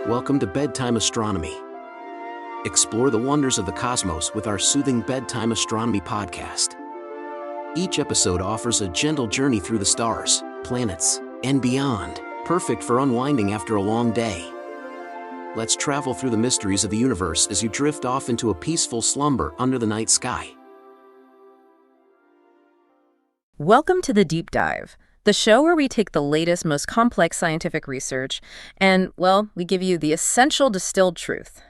Welcome to Bedtime Astronomy. Explore the wonders of the cosmos with our soothing Bedtime Astronomy podcast. Each episode offers a gentle journey through the stars, planets, and beyond, perfect for unwinding after a long day. Let's travel through the mysteries of the universe as you drift off into a peaceful slumber under the night sky. Welcome to The Deep Dive, the show where we take the latest, most complex scientific research and, well, we give you the essential distilled truth.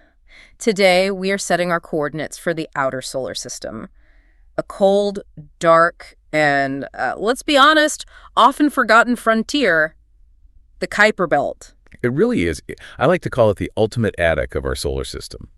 Today, we are setting our coordinates for the outer solar system. A cold, dark, and, let's be honest, often forgotten frontier, the Kuiper Belt. It really is. I like to call it the ultimate attic of our solar system.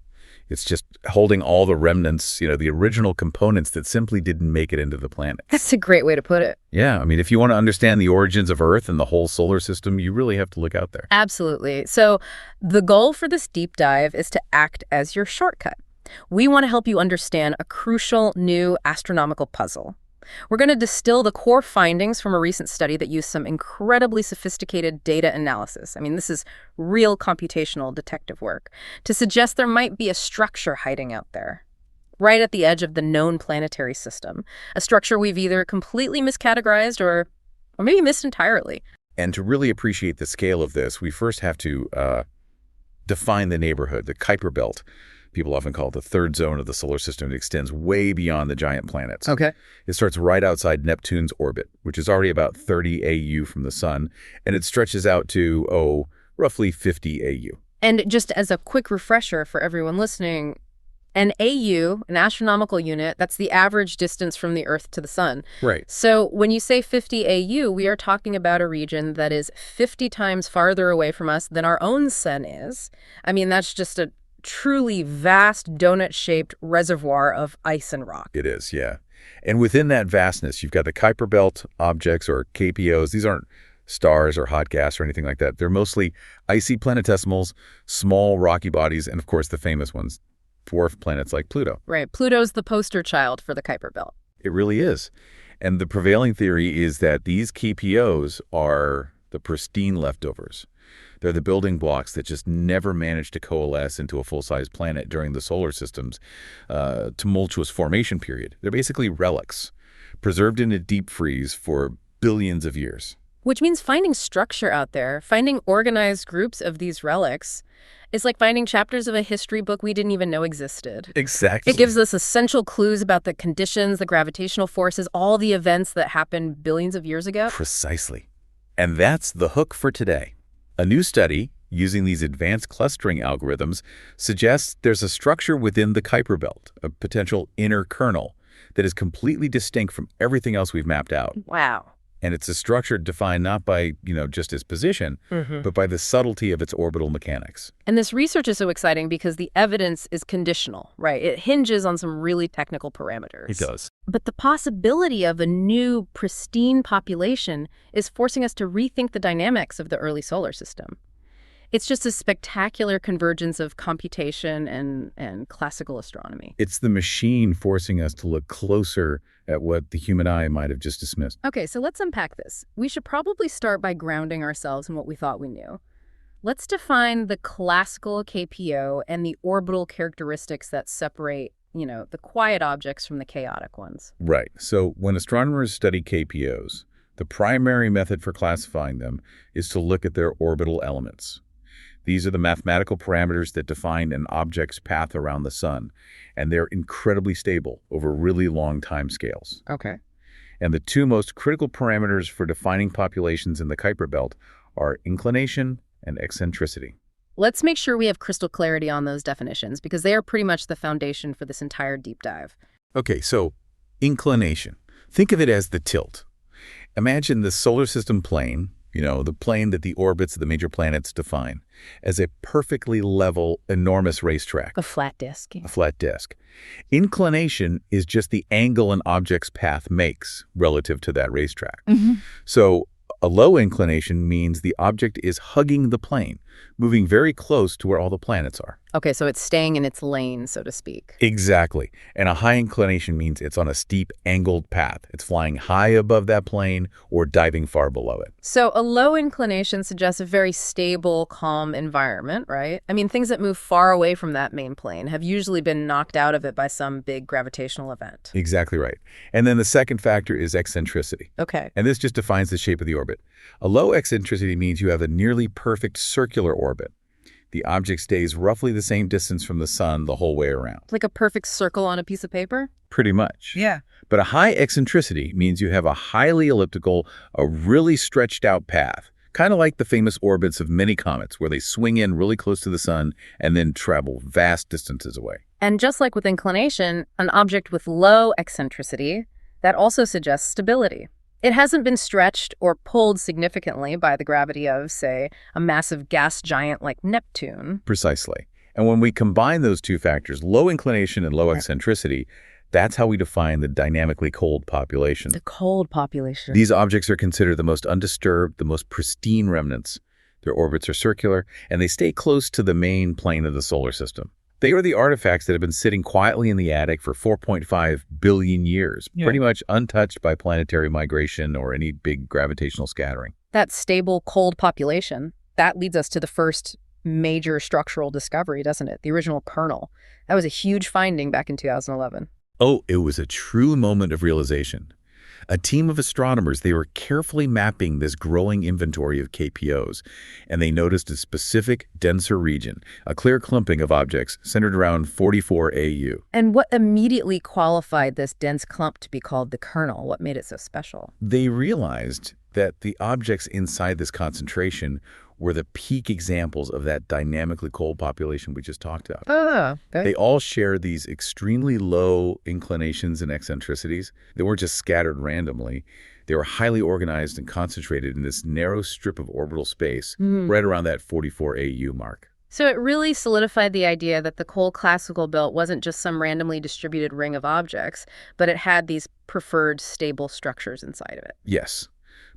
It's just holding all the remnants, the original components that simply didn't make it into the planet. That's a great way to put it. Yeah, if you want to understand the origins of Earth and the whole solar system, you really have to look out there. Absolutely. So the goal for this deep dive is to act as your shortcut. We want to help you understand a crucial new astronomical puzzle. We're going to distill the core findings from a recent study that used some incredibly sophisticated data analysis. This is real computational detective work to suggest there might be a structure hiding out there, right at the edge of the known planetary system, a structure we've either completely miscategorized or maybe missed entirely. And to really appreciate the scale of this, we first have to define the neighborhood, the Kuiper Belt. People often call it the third zone of the solar system. It extends way beyond the giant planets. Okay. It starts right outside Neptune's orbit, which is already about 30 AU from the sun, and it stretches out to, roughly 50 AU. And just as a quick refresher for everyone listening, an AU, an astronomical unit, that's the average distance from the Earth to the sun. Right. So when you say 50 AU, we are talking about a region that is 50 times farther away from us than our own sun is. That's just a truly vast donut-shaped reservoir of ice and rock. It is, yeah. And within that vastness, you've got the Kuiper Belt Objects, or KBOs. These aren't stars or hot gas or anything like that. They're mostly icy planetesimals, small rocky bodies, and of course the famous ones, dwarf planets like Pluto. Right. Pluto's the poster child for the Kuiper Belt. It really is. And the prevailing theory is that these KBOs are the pristine leftovers. They're the building blocks that just never managed to coalesce into a full-size planet during the solar system's tumultuous formation period. They're basically relics, preserved in a deep freeze for billions of years. Which means finding structure out there, finding organized groups of these relics, is like finding chapters of a history book we didn't even know existed. Exactly. It gives us essential clues about the conditions, the gravitational forces, all the events that happened billions of years ago. Precisely. And that's the hook for today. A new study using these advanced clustering algorithms suggests there's a structure within the Kuiper Belt, a potential inner kernel, that is completely distinct from everything else we've mapped out. Wow. And it's a structure defined not by, just its position, but by the subtlety of its orbital mechanics. And this research is so exciting because the evidence is conditional, right? It hinges on some really technical parameters. It does. But the possibility of a new, pristine population is forcing us to rethink the dynamics of the early solar system. It's just a spectacular convergence of computation and classical astronomy. It's the machine forcing us to look closer at what the human eye might have just dismissed. Okay, so let's unpack this. We should probably start by grounding ourselves in what we thought we knew. Let's define the classical KPO and the orbital characteristics that separate, the quiet objects from the chaotic ones. Right. So when astronomers study KPOs, the primary method for classifying them is to look at their orbital elements. These are the mathematical parameters that define an object's path around the sun, and they're incredibly stable over really long time scales. Okay. And the two most critical parameters for defining populations in the Kuiper Belt are inclination and eccentricity. Let's make sure we have crystal clarity on those definitions, because they are pretty much the foundation for this entire deep dive. Okay, so inclination. Think of it as the tilt. Imagine the solar system plane, the plane that the orbits of the major planets define, as a perfectly level, enormous racetrack. A flat disk. A flat disk. Inclination is just the angle an object's path makes relative to that racetrack. So a low inclination means the object is hugging the plane, moving very close to where all the planets are. Okay, so it's staying in its lane, so to speak. Exactly. And a high inclination means it's on a steep, angled path. It's flying high above that plane or diving far below it. So a low inclination suggests a very stable, calm environment, right? I mean, things that move far away from that main plane have usually been knocked out of it by some big gravitational event. Exactly right. And then the second factor is eccentricity. Okay. And this just defines the shape of the orbit. A low eccentricity means you have a nearly perfect circular orbit. The object stays roughly the same distance from the sun the whole way around. Like a perfect circle on a piece of paper? Pretty much. Yeah. But a high eccentricity means you have a highly elliptical, a really stretched out path, kind of like the famous orbits of many comets where they swing in really close to the sun and then travel vast distances away. And just like with inclination, an object with low eccentricity, that also suggests stability. It hasn't been stretched or pulled significantly by the gravity of, say, a massive gas giant like Neptune. Precisely. And when we combine those two factors, low inclination and low eccentricity, that's how we define the dynamically cold population. The cold population. These objects are considered the most undisturbed, the most pristine remnants. Their orbits are circular, and they stay close to the main plane of the solar system. They are the artifacts that have been sitting quietly in the attic for 4.5 billion years, pretty much untouched by planetary migration or any big gravitational scattering. That stable, cold population, that leads us to the first major structural discovery, doesn't it? The original kernel. That was a huge finding back in 2011. Oh, it was a true moment of realization. A team of astronomers, they were carefully mapping this growing inventory of KBOs, and they noticed a specific, denser region, a clear clumping of objects centered around 44 AU. And what immediately qualified this dense clump to be called the kernel? What made it so special? They realized that the objects inside this concentration were the peak examples of that dynamically cold population we just talked about. Okay. They all share these extremely low inclinations and eccentricities. They weren't just scattered randomly. They were highly organized and concentrated in this narrow strip of orbital space right around that 44 AU mark. So it really solidified the idea that the cold classical belt wasn't just some randomly distributed ring of objects, but it had these preferred stable structures inside of it. Yes.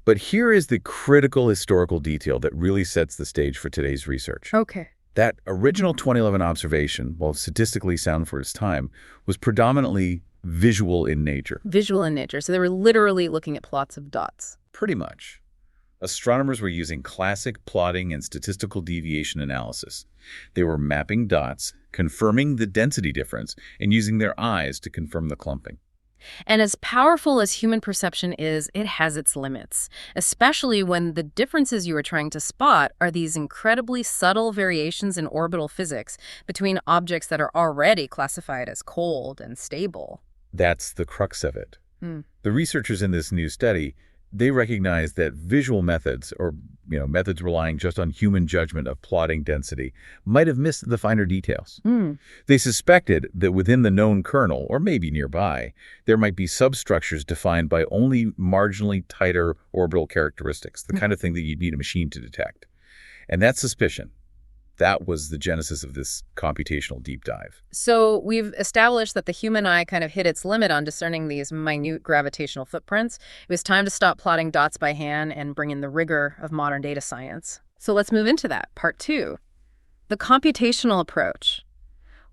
But here is the critical historical detail that really sets the stage for today's research. Okay. That original 2011 observation, while statistically sound for its time, was predominantly visual in nature. Visual in nature. So they were literally looking at plots of dots. Pretty much. Astronomers were using classic plotting and statistical deviation analysis. They were mapping dots, confirming the density difference, and using their eyes to confirm the clumping. And as powerful as human perception is, it has its limits, especially when the differences you are trying to spot are these incredibly subtle variations in orbital physics between objects that are already classified as cold and stable. That's the crux of it. The researchers in this new study, they recognized that visual methods, or methods relying just on human judgment of plotting density, might have missed the finer details. They suspected that within the known kernel, or maybe nearby, there might be substructures defined by only marginally tighter orbital characteristics, the kind of thing that you'd need a machine to detect. And that suspicion, that was the genesis of this computational deep dive. So we've established that the human eye kind of hit its limit on discerning these minute gravitational footprints. It was time to stop plotting dots by hand and bring in the rigor of modern data science. So let's move into that, part 2. The computational approach.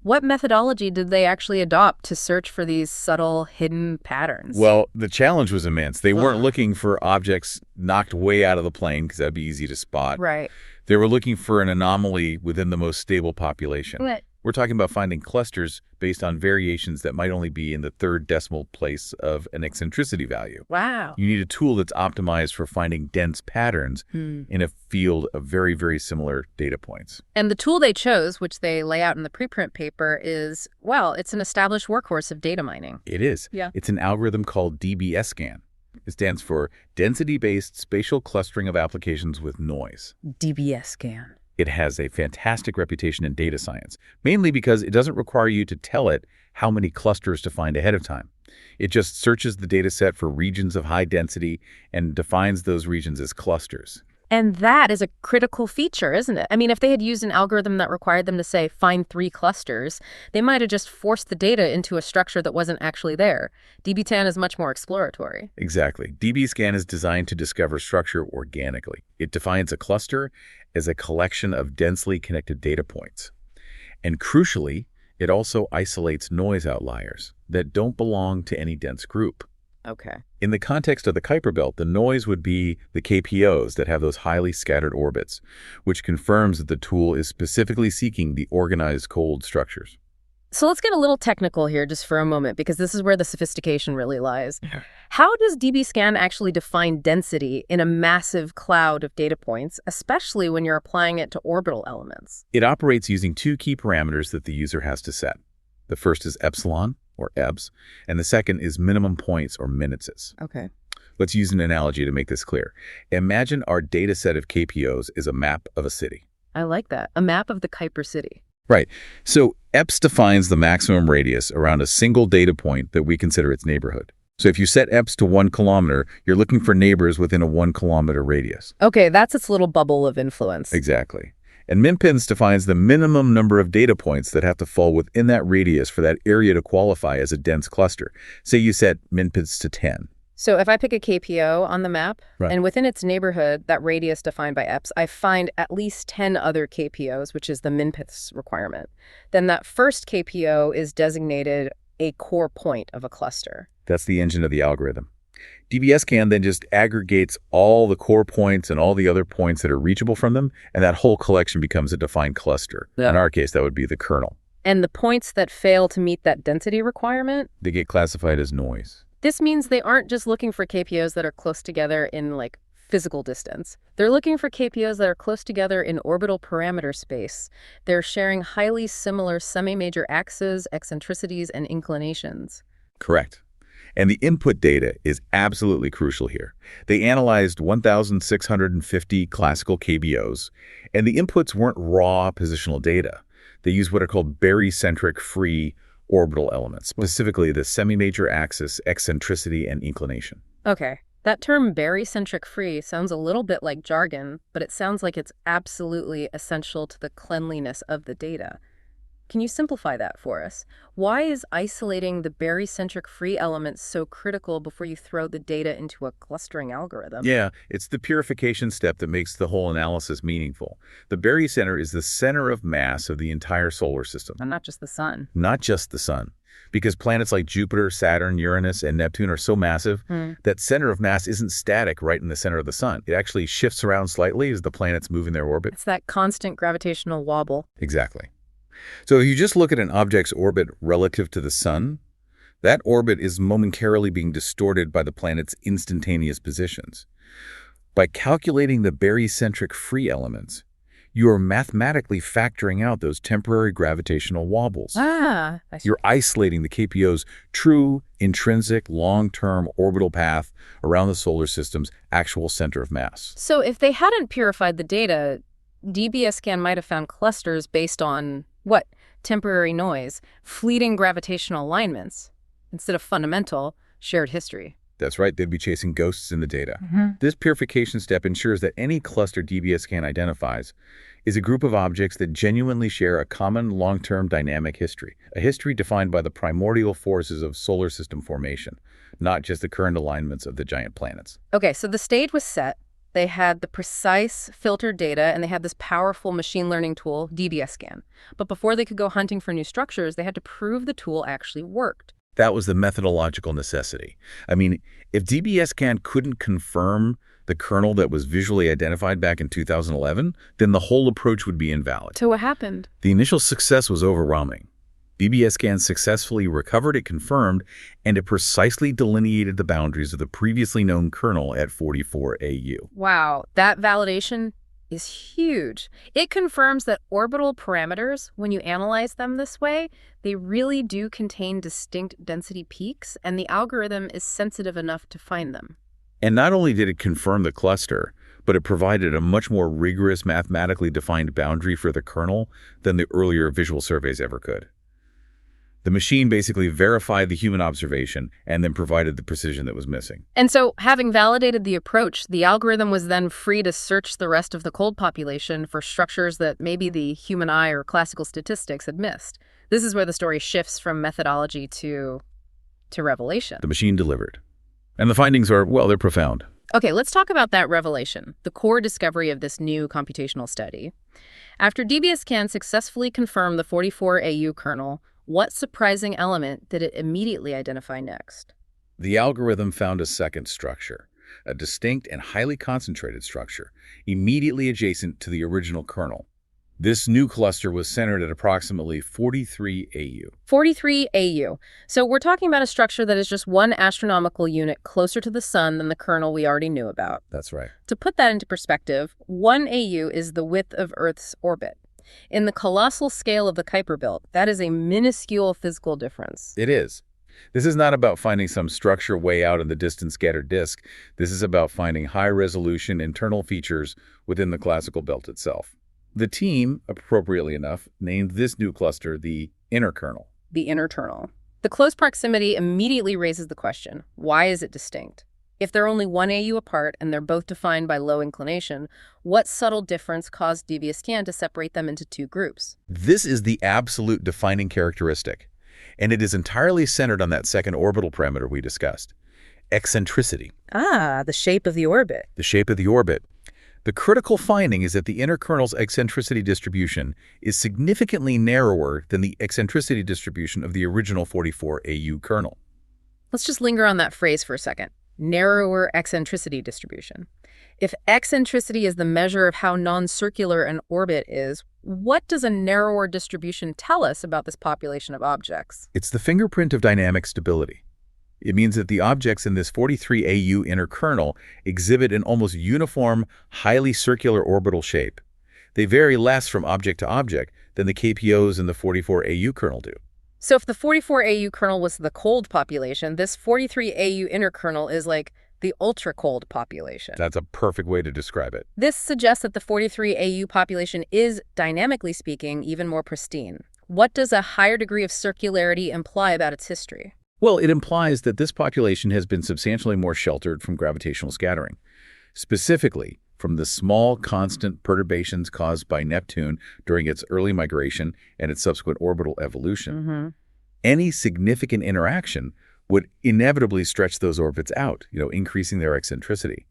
What methodology did they actually adopt to search for these subtle, hidden patterns? Well, the challenge was immense. They weren't looking for objects knocked way out of the plane, because that'd be easy to spot. Right. They were looking for an anomaly within the most stable population. What? We're talking about finding clusters based on variations that might only be in the third decimal place of an eccentricity value. Wow. You need a tool that's optimized for finding dense patterns in a field of very, very similar data points. And the tool they chose, which they lay out in the preprint paper, is, well, it's an established workhorse of data mining. It is. Yeah. It's an algorithm called DBSCAN. It stands for Density-Based Spatial Clustering of Applications with Noise. DBSCAN. It has a fantastic reputation in data science, mainly because it doesn't require you to tell it how many clusters to find ahead of time. It just searches the data set for regions of high density and defines those regions as clusters. And that is a critical feature, isn't it? I mean, if they had used an algorithm that required them to say, find 3 clusters, they might have just forced the data into a structure that wasn't actually there. DBSCAN is much more exploratory. Exactly. DBSCAN is designed to discover structure organically. It defines a cluster as a collection of densely connected data points. And crucially, it also isolates noise outliers that don't belong to any dense group. Okay. In the context of the Kuiper Belt, the noise would be the KBOs that have those highly scattered orbits, which confirms that the tool is specifically seeking the organized cold structures. So let's get a little technical here just for a moment, because this is where the sophistication really lies. How does DBSCAN actually define density in a massive cloud of data points, especially when you're applying it to orbital elements? It operates using two key parameters that the user has to set. The first is epsilon, or EBS, and the second is minimum points, or minuses. Okay. Let's use an analogy to make this clear. Imagine our data set of KBOs is a map of a city. I like that. A map of the Kuiper city. Right. So EBS defines the maximum radius around a single data point that we consider its neighborhood. So if you set EBS to 1 kilometer, you're looking for neighbors within a 1 kilometer radius. Okay, that's its little bubble of influence. Exactly. And minpins defines the minimum number of data points that have to fall within that radius for that area to qualify as a dense cluster. Say you set minpins to 10. So if I pick a KBO on the map, Right. and within its neighborhood, that radius defined by EBS, I find at least 10 other KBOs, which is the minpiths requirement. Then that first KBO is designated a core point of a cluster. That's the engine of the algorithm. DBSCAN then just aggregates all the core points and all the other points that are reachable from them, and that whole collection becomes a defined cluster. Yeah. In our case, that would be the kernel. And the points that fail to meet that density requirement, They get classified as noise. this means they aren't just looking for KBOs that are close together in, like, physical distance. They're looking for KBOs that are close together in orbital parameter space. They're sharing highly similar semi-major axes, eccentricities, and inclinations. Correct. And the input data is absolutely crucial here. They analyzed 1,650 classical KBOs, and the inputs weren't raw positional data. They used what are called barycentric free orbital elements, specifically the semi-major axis, eccentricity, and inclination. Okay, that term barycentric free sounds a little bit like jargon, but it sounds like it's absolutely essential to the cleanliness of the data. Can you simplify that for us? Why is isolating the barycentric free elements so critical before you throw the data into a clustering algorithm? Yeah, it's the purification step that makes the whole analysis meaningful. The barycenter is the center of mass of the entire solar system. And not just the sun. Not just the sun. Because planets like Jupiter, Saturn, Uranus, and Neptune are so massive, that center of mass isn't static right in the center of the sun. It actually shifts around slightly as the planets move in their orbit. It's that constant gravitational wobble. Exactly. So if you just look at an object's orbit relative to the sun, that orbit is momentarily being distorted by the planet's instantaneous positions. By calculating the barycentric free elements, you are mathematically factoring out those temporary gravitational wobbles. I see. You're isolating the KBO's true, intrinsic, long-term orbital path around the solar system's actual center of mass. So if they hadn't purified the data, DBSCAN might have found clusters based on, what, temporary noise, fleeting gravitational alignments, instead of fundamental, shared history. That's right, they'd be chasing ghosts in the data. This purification step ensures that any cluster DBSCAN identifies is a group of objects that genuinely share a common long-term dynamic history, a history defined by the primordial forces of solar system formation, not just the current alignments of the giant planets. Okay, so the stage was set. They had the precise filtered data, and they had this powerful machine learning tool, DBSCAN. But before they could go hunting for new structures, they had to prove the tool actually worked. That was the methodological necessity. I mean, if DBSCAN couldn't confirm the kernel that was visually identified back in 2011, then the whole approach would be invalid. So what happened? The initial success was overwhelming. DBSCAN successfully recovered it confirmed, and it precisely delineated the boundaries of the previously known kernel at 44 AU. Wow, that validation is huge. It confirms that orbital parameters, when you analyze them this way, they really do contain distinct density peaks, and the algorithm is sensitive enough to find them. And not only did it confirm the cluster, but it provided a much more rigorous mathematically defined boundary for the kernel than the earlier visual surveys ever could. The machine basically verified the human observation and then provided the precision that was missing. And so, having validated the approach, the algorithm was then free to search the rest of the cold population for structures that maybe the human eye or classical statistics had missed. This is where the story shifts from methodology to revelation. The machine delivered. And the findings are, well, they're profound. Okay, let's talk about that revelation, the core discovery of this new computational study. After DBSCAN successfully confirmed the 44AU kernel, what surprising element did it immediately identify next? The algorithm found a second structure, a distinct and highly concentrated structure, immediately adjacent to the original kernel. This new cluster was centered at approximately 43 AU. 43 AU. So we're talking about a structure that is just one astronomical unit closer to the sun than the kernel we already knew about. That's right. To put that into perspective, 1 AU is the width of Earth's orbit. In the colossal scale of the Kuiper Belt, that is a minuscule physical difference. It is. This is not about finding some structure way out in the distant scattered disk. This is about finding high-resolution internal features within the classical belt itself. The team, appropriately enough, named this new cluster the inner kernel. The inner kernel. The close proximity immediately raises the question, why is it distinct? If they're only 1 AU apart and they're both defined by low inclination, what subtle difference caused DBSCAN to separate them into two groups? This is the absolute defining characteristic, and it is entirely centered on that second orbital parameter we discussed, eccentricity. Ah, the shape of the orbit. The shape of the orbit. The critical finding is that the inner kernel's eccentricity distribution is significantly narrower than the eccentricity distribution of the original 44 AU kernel. Let's just linger on that phrase for a second. Narrower eccentricity distribution. If eccentricity is the measure of how non-circular an orbit is, what does a narrower distribution tell us about this population of objects? It's the fingerprint of dynamic stability. It means that the objects in this 43 AU inner kernel exhibit an almost uniform, highly circular orbital shape. They vary less from object to object than the KBOs in the 44 AU kernel do. So if the 44 AU kernel was the cold population, this 43 AU inner kernel is like the ultra-cold population. That's a perfect way to describe it. This suggests that the 43 AU population is, dynamically speaking, even more pristine. What does a higher degree of circularity imply about its history? Well, it implies that this population has been substantially more sheltered from gravitational scattering, specifically from the small constant perturbations caused by Neptune during its early migration and its subsequent orbital evolution. Any significant interaction would inevitably stretch those orbits out, increasing their eccentricity.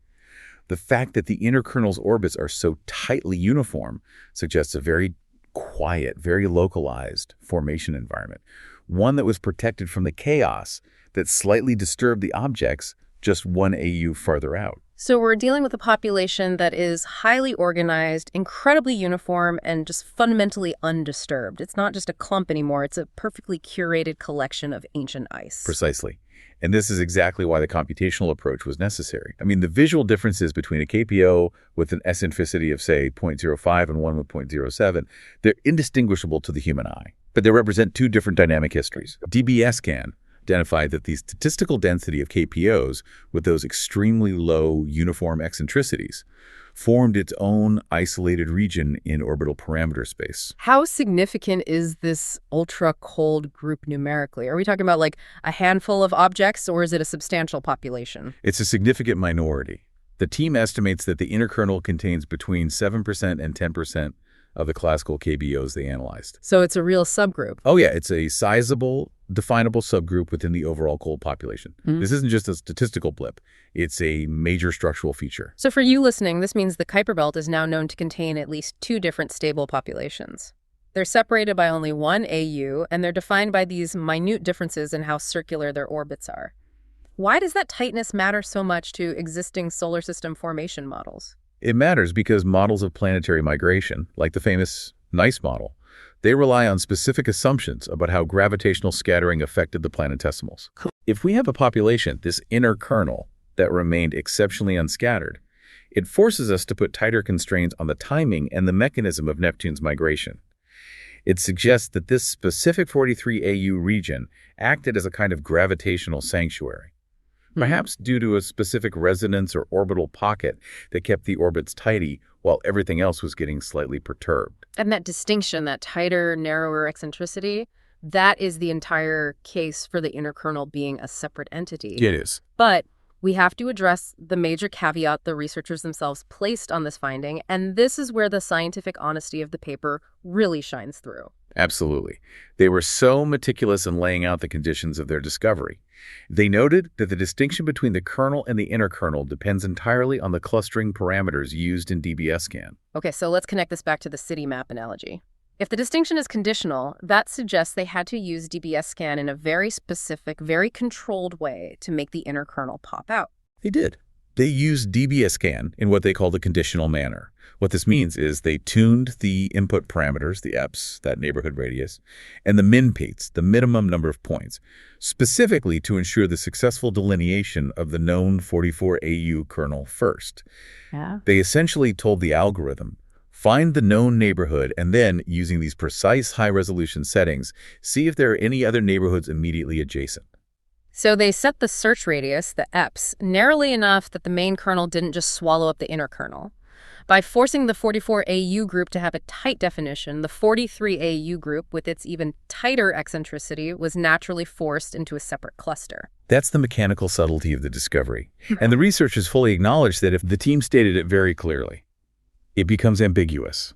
The fact that the inner kernel's orbits are so tightly uniform suggests a very quiet, very localized formation environment, one that was protected from the chaos that slightly disturbed the objects just 1 AU farther out. So we're dealing with a population that is highly organized, incredibly uniform, and just fundamentally undisturbed. It's not just a clump anymore. It's a perfectly curated collection of ancient ice. Precisely. And this is exactly why the computational approach was necessary. I mean, the visual differences between a KBO with an eccentricity of, say, 0.05 and one with 0.07, they're indistinguishable to the human eye. But they represent two different dynamic histories. DBSCAN identified that the statistical density of KBOs with those extremely low uniform eccentricities formed its own isolated region in orbital parameter space. How significant is this ultra-cold group numerically? Are we talking about like a handful of objects, or is it a substantial population? It's a significant minority. The team estimates that the inner kernel contains between 7% and 10% of the classical KBOs they analyzed. So it's a real subgroup. Oh yeah, it's a sizable, definable subgroup within the overall cold population. This isn't just a statistical blip. It's a major structural feature. So for you listening, this means the Kuiper Belt is now known to contain at least two different stable populations. They're separated by only 1 AU, and they're defined by these minute differences in how circular their orbits are. Why does that tightness matter so much to existing solar system formation models? It matters because models of planetary migration, like the famous NICE model, they rely on specific assumptions about how gravitational scattering affected the planetesimals. If we have a population, this inner kernel, that remained exceptionally unscattered, it forces us to put tighter constraints on the timing and the mechanism of Neptune's migration. It suggests that this specific 43 AU region acted as a kind of gravitational sanctuary, perhaps due to a specific resonance or orbital pocket that kept the orbits tidy while everything else was getting slightly perturbed. And that distinction, that tighter, narrower eccentricity, that is the entire case for the inner kernel being a separate entity. It is. But we have to address the major caveat the researchers themselves placed on this finding, and this is where the scientific honesty of the paper really shines through. Absolutely. They were so meticulous in laying out the conditions of their discovery. They noted that the distinction between the kernel and the inner kernel depends entirely on the clustering parameters used in DBSCAN. Okay, so let's connect this back to the city map analogy. If the distinction is conditional, that suggests they had to use DBSCAN in a very specific, very controlled way to make the inner kernel pop out. They did. They used DBSCAN in what they called a conditional manner. What this means is they tuned the input parameters, the EPs, that neighborhood radius, and the min-peaks, the minimum number of points, specifically to ensure the successful delineation of the known 44AU kernel first. Yeah. They essentially told the algorithm, find the known neighborhood, and then, using these precise high-resolution settings, see if there are any other neighborhoods immediately adjacent. So they set the search radius, the EPs, narrowly enough that the main kernel didn't just swallow up the inner kernel. By forcing the 44AU group to have a tight definition, the 43AU group, with its even tighter eccentricity, was naturally forced into a separate cluster. That's the mechanical subtlety of the discovery. And the researchers fully acknowledge that if the team stated it very clearly, it becomes ambiguous.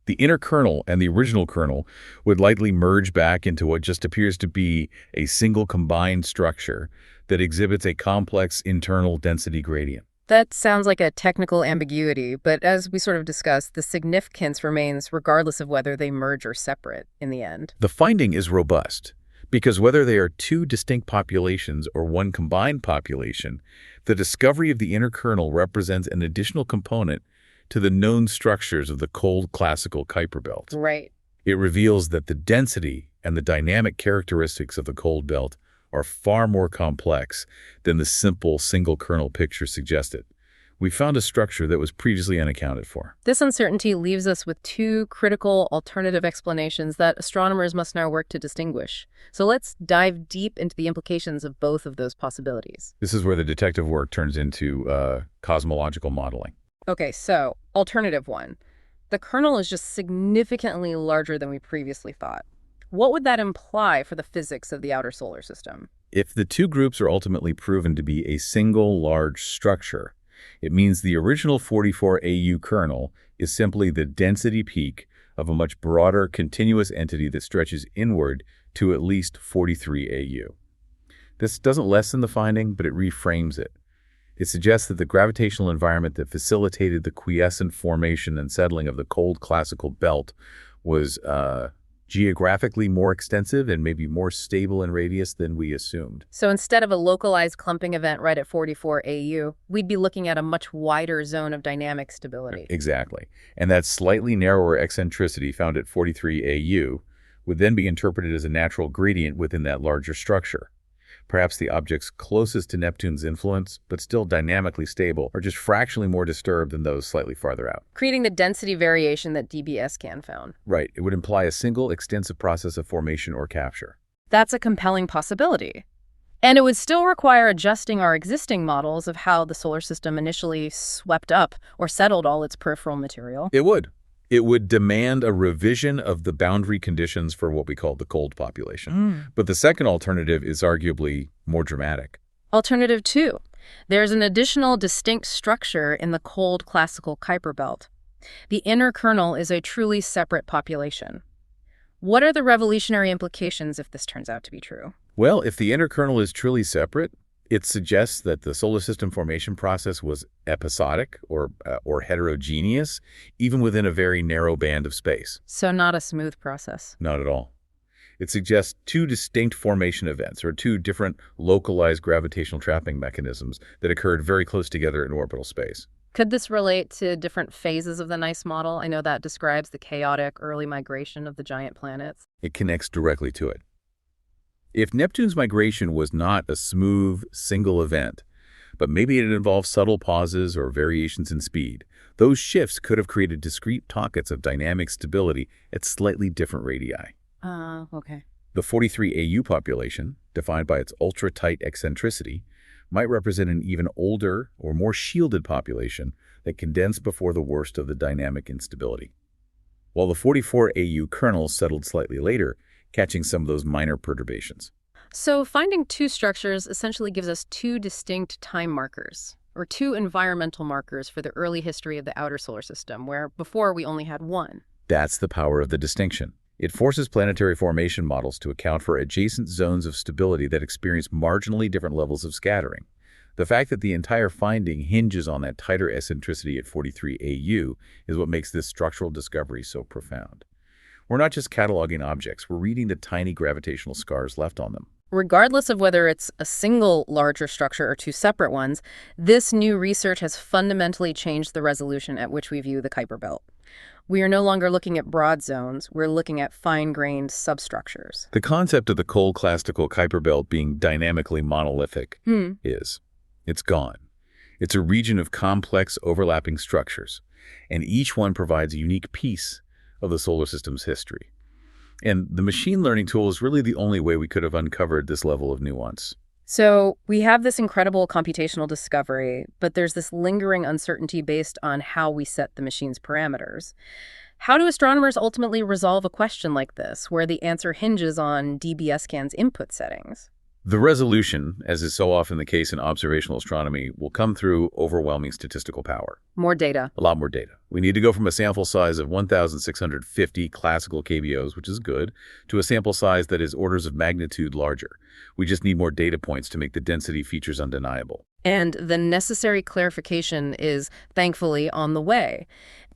The inner kernel and the original kernel would likely merge back into what just appears to be a single combined structure that exhibits a complex internal density gradient. That sounds like a technical ambiguity, but as we sort of discussed, the significance remains regardless of whether they merge or separate in the end. The finding is robust because whether they are two distinct populations or one combined population, the discovery of the inner kernel represents an additional component to the known structures of the cold classical Kuiper Belt. Right. It reveals that the density and the dynamic characteristics of the cold belt are far more complex than the simple single kernel picture suggested. We found a structure that was previously unaccounted for. This uncertainty leaves us with two critical alternative explanations that astronomers must now work to distinguish. So let's dive deep into the implications of both of those possibilities. This is where the detective work turns into cosmological modeling. Okay, so alternative one. The kernel is just significantly larger than we previously thought. What would that imply for the physics of the outer solar system? If the two groups are ultimately proven to be a single large structure, it means the original 44AU kernel is simply the density peak of a much broader continuous entity that stretches inward to at least 43AU. This doesn't lessen the finding, but it reframes it. It suggests that the gravitational environment that facilitated the quiescent formation and settling of the cold classical belt was geographically more extensive and maybe more stable in radius than we assumed. So instead of a localized clumping event right at 44 AU, we'd be looking at a much wider zone of dynamic stability. Exactly. And that slightly narrower eccentricity found at 43 AU would then be interpreted as a natural gradient within that larger structure. Perhaps the objects closest to Neptune's influence, but still dynamically stable, are just fractionally more disturbed than those slightly farther out. Creating the density variation that DBSCAN found. Right. It would imply a single extensive process of formation or capture. That's a compelling possibility. And it would still require adjusting our existing models of how the solar system initially swept up or settled all its peripheral material. It would. It would demand a revision of the boundary conditions for what we call the cold population. But the second alternative is arguably more dramatic. Alternative 2. There's an additional distinct structure in the cold classical Kuiper Belt. The inner kernel is a truly separate population. What are the revolutionary implications if this turns out to be true? Well, if the inner kernel is truly separate, it suggests that the solar system formation process was episodic or heterogeneous, even within a very narrow band of space. So not a smooth process. Not at all. It suggests two distinct formation events, or two different localized gravitational trapping mechanisms that occurred very close together in orbital space. Could this relate to different phases of the NICE model? I know that describes the chaotic early migration of the giant planets. It connects directly to it. If Neptune's migration was not a smooth, single event, but maybe it involved subtle pauses or variations in speed, those shifts could have created discrete pockets of dynamic stability at slightly different radii. Okay. The 43 AU population, defined by its ultra-tight eccentricity, might represent an even older or more shielded population that condensed before the worst of the dynamic instability. While the 44 AU kernel settled slightly later, catching some of those minor perturbations. So finding two structures essentially gives us two distinct time markers, or two environmental markers for the early history of the outer solar system, where before we only had one. That's the power of the distinction. It forces planetary formation models to account for adjacent zones of stability that experience marginally different levels of scattering. The fact that the entire finding hinges on that tighter eccentricity at 43 AU is what makes this structural discovery so profound. We're not just cataloging objects, we're reading the tiny gravitational scars left on them. Regardless of whether it's a single larger structure or two separate ones, this new research has fundamentally changed the resolution at which we view the Kuiper Belt. We are no longer looking at broad zones, we're looking at fine-grained substructures. The concept of the cold classical Kuiper Belt being dynamically monolithic it's gone. It's a region of complex overlapping structures, and each one provides a unique piece of the solar system's history. And the machine learning tool is really the only way we could have uncovered this level of nuance. So we have this incredible computational discovery, but there's this lingering uncertainty based on how we set the machine's parameters. How do astronomers ultimately resolve a question like this, where the answer hinges on DBSCAN's input settings? The resolution, as is so often the case in observational astronomy, will come through overwhelming statistical power. More data. A lot more data. We need to go from a sample size of 1,650 classical KBOs, which is good, to a sample size that is orders of magnitude larger. We just need more data points to make the density features undeniable. And the necessary clarification is, thankfully, on the way,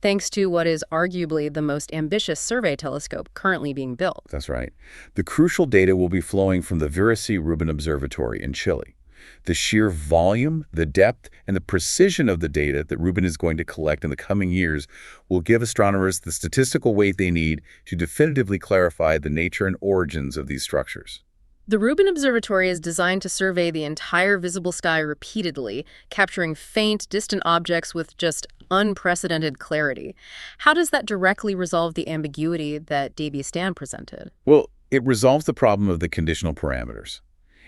thanks to what is arguably the most ambitious survey telescope currently being built. That's right. The crucial data will be flowing from the Vera C Rubin Observatory in Chile. The sheer volume, the depth, and the precision of the data that Rubin is going to collect in the coming years will give astronomers the statistical weight they need to definitively clarify the nature and origins of these structures. The Rubin Observatory is designed to survey the entire visible sky repeatedly, capturing faint, distant objects with just unprecedented clarity. How does that directly resolve the ambiguity that DBSCAN presented? Well, it resolves the problem of the conditional parameters.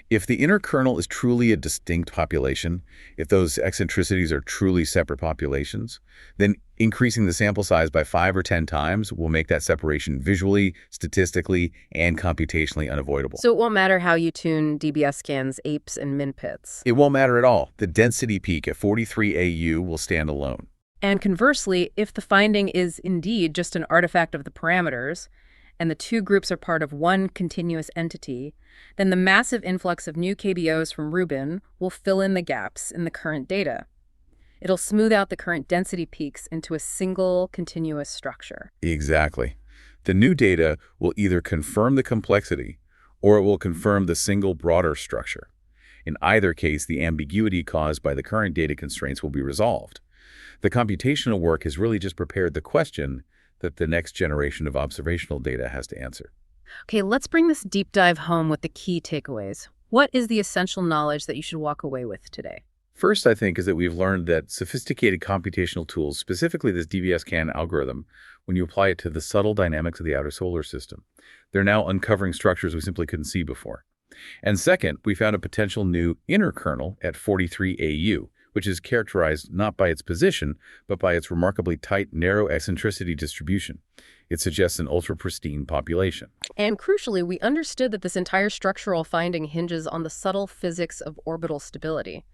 If the inner kernel is truly a distinct population, if those eccentricities are truly separate populations, then increasing the sample size by 5 or 10 times will make that separation visually, statistically, and computationally unavoidable. So it won't matter how you tune DBSCAN's apes and min pits. It won't matter at all. The density peak at 43 AU will stand alone. And conversely, if the finding is indeed just an artifact of the parameters, and the two groups are part of one continuous entity, then the massive influx of new KBOs from Rubin will fill in the gaps in the current data. It'll smooth out the current density peaks into a single continuous structure. Exactly. The new data will either confirm the complexity or it will confirm the single broader structure. In either case, the ambiguity caused by the current data constraints will be resolved. The computational work has really just prepared the question that the next generation of observational data has to answer. Okay, let's bring this deep dive home with the key takeaways. What is the essential knowledge that you should walk away with today? First, I think, is that we've learned that sophisticated computational tools, specifically this DBSCAN algorithm, when you apply it to the subtle dynamics of the outer solar system, they're now uncovering structures we simply couldn't see before. And second, we found a potential new inner kernel at 43 AU, which is characterized not by its position, but by its remarkably tight, narrow eccentricity distribution. It suggests an ultra-pristine population. And crucially, we understood that this entire structural finding hinges on the subtle physics of orbital stability.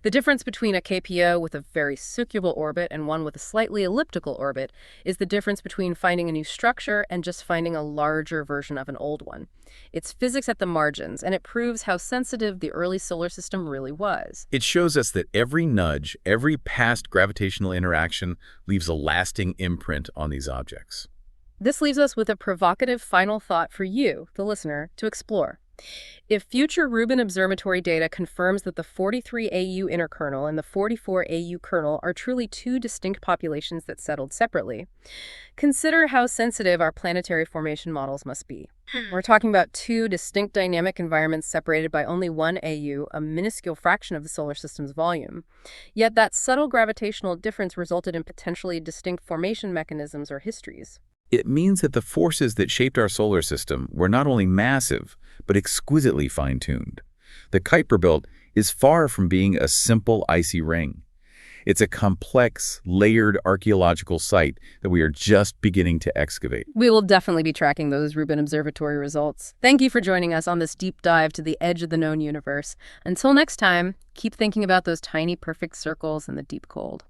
The difference between a KPO with a very circular orbit and one with a slightly elliptical orbit is the difference between finding a new structure and just finding a larger version of an old one. It's physics at the margins, and it proves how sensitive the early solar system really was. It shows us that every nudge, every past gravitational interaction leaves a lasting imprint on these objects. This leaves us with a provocative final thought for you, the listener, to explore. If future Rubin Observatory data confirms that the 43 AU inner kernel and the 44 AU kernel are truly two distinct populations that settled separately, consider how sensitive our planetary formation models must be. We're talking about two distinct dynamic environments separated by only 1 AU, a minuscule fraction of the solar system's volume. Yet that subtle gravitational difference resulted in potentially distinct formation mechanisms or histories. It means that the forces that shaped our solar system were not only massive, but exquisitely fine-tuned. The Kuiper Belt is far from being a simple icy ring. It's a complex, layered archaeological site that we are just beginning to excavate. We will definitely be tracking those Rubin Observatory results. Thank you for joining us on this deep dive to the edge of the known universe. Until next time, keep thinking about those tiny perfect circles in the deep cold.